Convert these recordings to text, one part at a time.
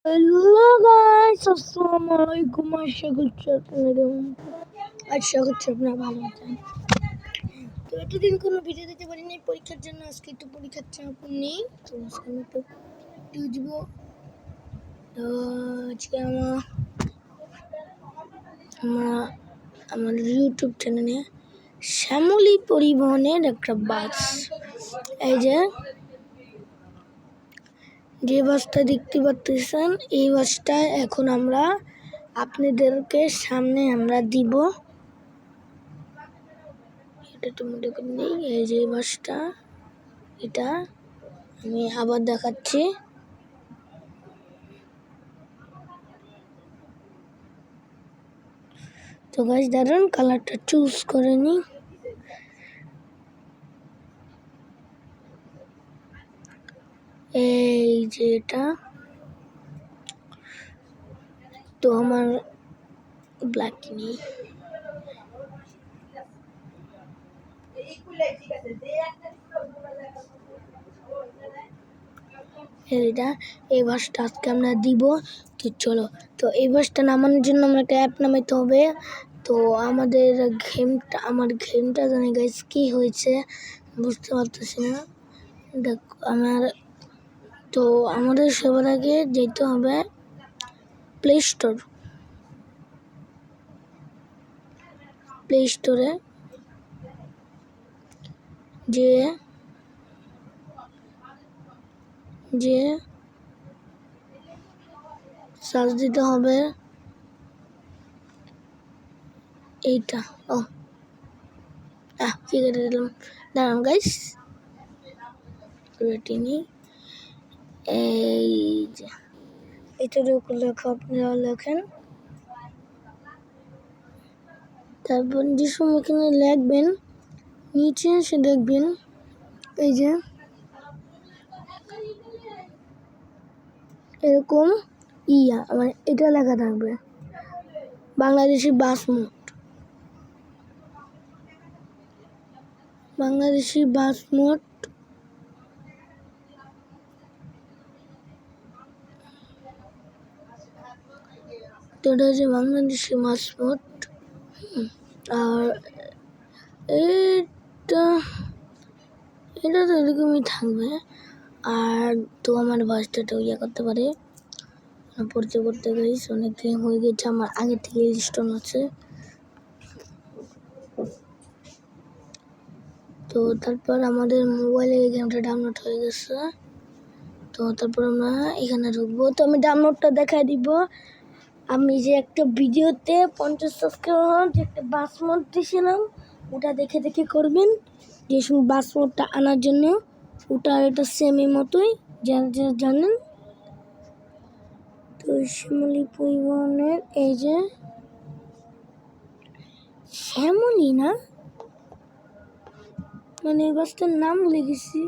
Hello guys, আসসালামু আলাইকুম। আশা করছি আপনারা ভালো আছেন। তো এতদিন কোনো ভিডিও দিতে পারিনি পরীক্ষার জন্য। আজকে একটু পরীক্ষার চাপ নেই, তো আজকে আমি একটু দিব। তো আজকে আমার ইউটিউব চ্যানেলে শ্যামলী পরিবহনের একটা বাস, এই যে বাসটা দেখতে পাচ্ছেন, এই বাসটা এখন আমরা আপনাদেরকে সামনে আমরা দিব। এটা তো মনে করি নেই, এই যে বাসটা, এটা আমি আবার দেখাচ্ছি। তো গাইস দাঁড়ান, কালারটা চুজ করে নি। এই যে এটা তো আমার ব্ল্যাক নেই, এইটা এই বাসটা আজকে আমরা দিব। তো চলো, তো এই বাসটা নামানোর জন্য আমরা একটা অ্যাপ নামাইতে হবে। তো আমাদের আমার গেমটা জানি গাইস কি হয়েছে বুঝতে পারতেছি না। দেখো তো আমাদের সবার আগে যেতে হবে প্লে স্টোরে যে সার্চ দিতে হবে এইটা। কি করে দিলাম, দাঁড়ান গাইস, রেটিনি এই যে এটার উপর লেখা, আপনারা লেখেন। তারপর যে সময় এখানে লিখবেন, নিচে এসে দেখবেন এই যে এরকম মানে এটা লেখা থাকবে বাংলাদেশি বাস মোড। তো এটা হচ্ছে বাংলাদেশি বাস মোড। আর এটা তো এরকমই থাকবে। আর তো আমার বাসটা করতে পারে পড়তে গাইস, অনেকদিন হয়ে গেছে, আমার আগে থেকে রেজিস্ট্রেশন আছে। তো তারপর আমাদের মোবাইলে এই গেমটা ডাউনলোড হয়ে গেছে। তো তারপর আমরা এখানে ঢুকবো। তো আমি ডাউনলোডটা দেখাই দিব। আমি যে একটা ভিডিওতে 50 সাবস্ক্রাইবার যে একটা বাস মোড দিয়েছিলাম, ওটা দেখে করবেন। যে বাস মোডটা আনার জন্য ওটা এটা সেমই মতোই জানেন। তো শ্যামলী পরিবহনের এই যে শ্যামলী না, মানে বাসটার নাম লিখেছি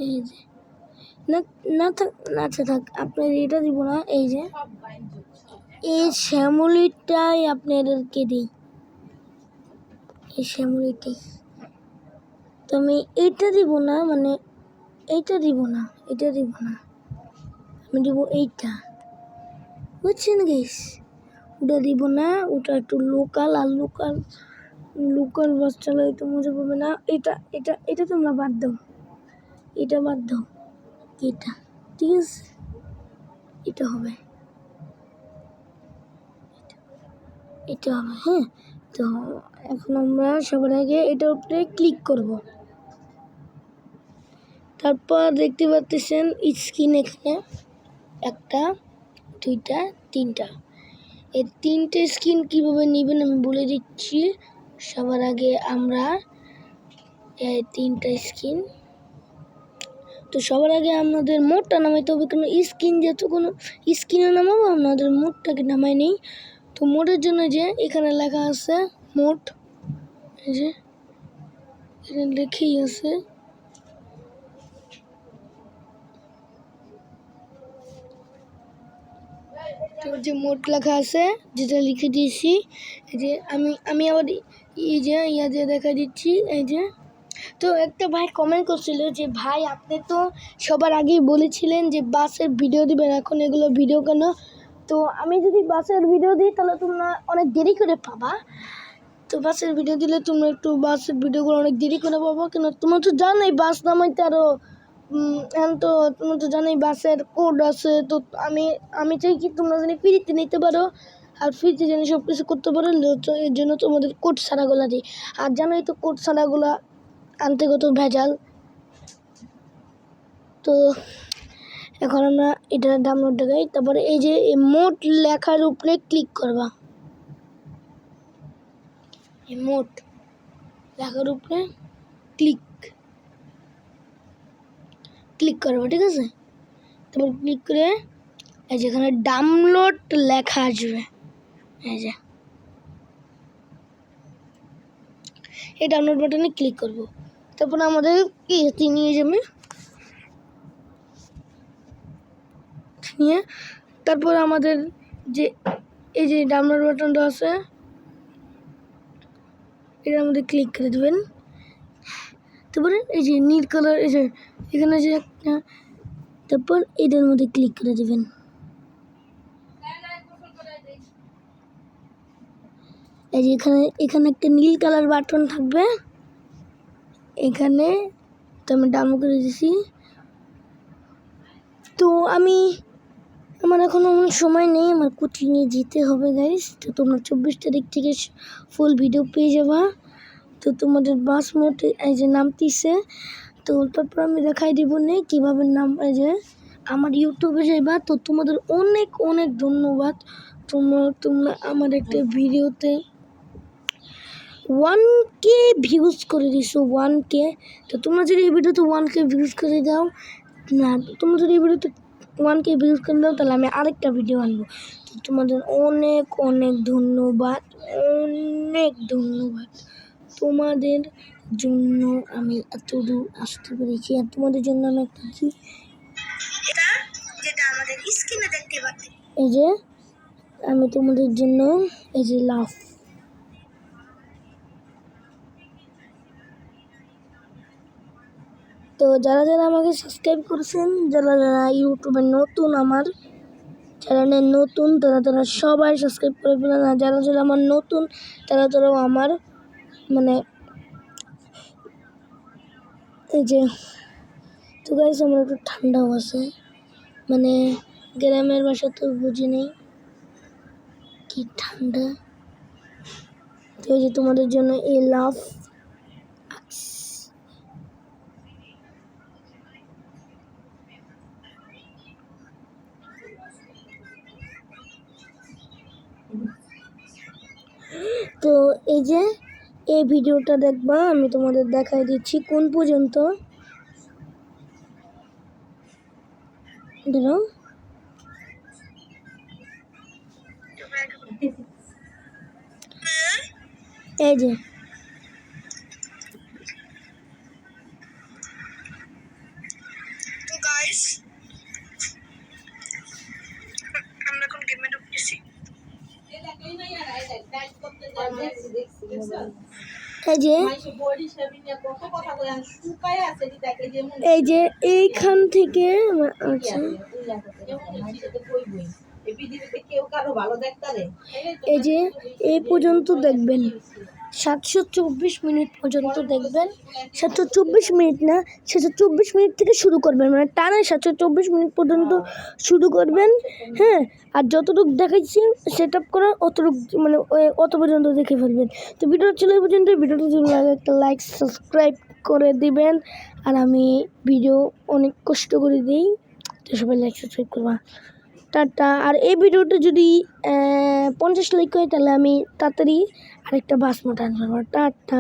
এই যে না থাক আপনার এটা দিব না। এই যে এই শ্যামলীটাই আপনাদেরকে দিই, এই শ্যামলীটাই। তো আমি এইটা দিব না, মানে এইটা দিব না, আমি দিব এইটা, বুঝছেন গাইস? ওটা দিব না, ওটা একটু লোকাল, আর লোকাল বাস চালায় তো মজা পাবে না। এটা তোমরা বাদ দাও, এটা ঠিক আছে, এটা হবে হ্যাঁ। তো এখন আমরা সবার আগে এটার উপরে ক্লিক করব। তারপর দেখতে পাচ্ছেন স্ক্রিন, এখানে 1 2 3 এই 3টে স্ক্রিন কীভাবে নেবেন আমি বলে দিচ্ছি। সবার আগে আমরা এই 3টা স্ক্রিন, তো সবার আগে আমাদের মোডটা নামাইতে হবে, কারণ স্ক্রিন যেহেতু কোনো স্ক্রিনে নামাবো, আমাদের মোডটাকে নামাই নেই। তো মোডের জন্য যে এখানে লেখা আছে মোড, এই যে এখানে লেখেই আছে, তো যে মোড লেখা আছে যেটা লিখে দিয়েছি, এই যে আমি আবার এই যে দিয়ে দেখা দিচ্ছি। এই যে তো একটা ভাই কমেন্ট করছিল যে ভাই আপনি তো সবার আগেই বলেছিলেন যে বাসের ভিডিও দিবেন, এখন এগুলো ভিডিও কেন? তো আমি যদি বাসের ভিডিও দিই তাহলে তোমরা অনেক দেরি করে পাবা। তো বাসের ভিডিও দিলে তোমরা একটু বাসের ভিডিওগুলো অনেক দেরি করে পাবো, কেন তোমরা তো জানোই বাস নামাইতে আরও এখন তো তোমরা তো জানোই বাসের কোড আছে। তো আমি চাই কি তোমরা জানি ফ্রিতে নিতে পারো, আর ফ্রিতে জানি সব কিছু করতে পারো। তো এর জন্য তোমাদের কোড ছাড়াগুলো দিই। আর জানোই তো কোড ছাড়াগুলো আনতে কত ভেজাল। তো এখন আমরা এটা ডাউনলোড দেখাই। তারপরে এই যে মোট লেখার উপরে ক্লিক করবা, এই মোট লেখার উপরে ক্লিক করবা, ঠিক আছে? তারপর ক্লিক করে এই যেখানে ডাউনলোড লেখা আসবে, এই যে এই ডাউনলোড বাটনে ক্লিক করব। তারপর আমাদের ইয়েতে নিয়ে যাবে, নিয়ে তারপর আমাদের যে এই যে ডাউনলোড বাটনটা আছে এটার মধ্যে ক্লিক করে দেবেন। তারপরে এই যে নীল কালার, এই যে এখানে যে একটা, তারপর এটার মধ্যে ক্লিক করে দেবেন। এই যে এখানে একটা নীল কালার বাটন থাকবে, এখানে তো আমি ডাউনলোড করে দিয়েছি। তো আমার এখন সময় নেই, আমার কোচিংয়ে যেতে হবে গাইস। তো তোমরা 24 তারিখ থেকে ফুল ভিডিও পেয়ে যাবা। তো তোমাদের বাস মোটে এই যে নামতিছে, তো তারপর আমি দেখাই দিব না কীভাবে নাম। এই যে আমার ইউটিউবে যাইবা। তো তোমাদের অনেক অনেক ধন্যবাদ, তোমরা আমার একটা ভিডিওতে 1K ভিউজ করে দিছো, 1K। তো তোমরা যদি এই ভিডিওতে 1K ভিউজ করে দাও না, তোমরা যদি এই ভিডিওতে 1K ভিউজ করে দাও তাহলে আমি আরেকটা ভিডিও আনবো। তো তোমাদের অনেক অনেক ধন্যবাদ, অনেক ধন্যবাদ। তোমাদের জন্য আমি এত দূর আসতে পেরেছি, আর তোমাদের জন্য আমি একটা যেটা আমাদের স্ক্রিনে দেখতে পাচ্ছি, এই যে আমি তোমাদের জন্য এই যে লাভ। তো যারা যারা আমাকে সাবস্ক্রাইব করেছেন, যারা যারা ইউটিউবে নতুন, আমার চ্যানেলে নতুন, তারা সবাই সাবস্ক্রাইব করে ফেলেন। আর যারা যারা আমার নতুন তারাও আমার মানে এই যে। তো গাইস আমার একটু ঠান্ডাও আছে, মানে গ্রামের ভাষা তো বুঝি নেই কি ঠান্ডা। তো এই যে তোমাদের জন্য এই লাভ। তো এই যে এই ভিডিওটা দেখবা, আমি তোমাদের দেখাই দিচ্ছি কোন পর্যন্ত। ধরো এই যে তো গাইস আমরা এখন গেমে ঢুকতেছি। এই যে এইখান থেকে আচ্ছা এই যে এই পর্যন্ত দেখবেন, 724 মিনিট পর্যন্ত দেখবেন। 724 মিনিট না, 724 মিনিট থেকে শুরু করবেন, মানে টানা 724 মিনিট পর্যন্ত শুরু করবেন। হ্যাঁ, আর যতটুকু দেখাচ্ছি সেট আপ করা অতটুকু, মানে অত পর্যন্ত দেখে ফেলবেন। তো ভিডিও চলে পর্যন্ত, ভিডিওটা যদি লাগে একটা লাইক সাবস্ক্রাইব করে দিবেন। আর আমি ভিডিও অনেক কষ্ট করে দিই, তো সবাই লাইক সাবস্ক্রাইব করবা। টাটা। আর এই ভিডিওটা যদি 50 লাইক হয় তাহলে আমি তাড়াতাড়ি আরেকটা বাস মোট আনবো। টাটা।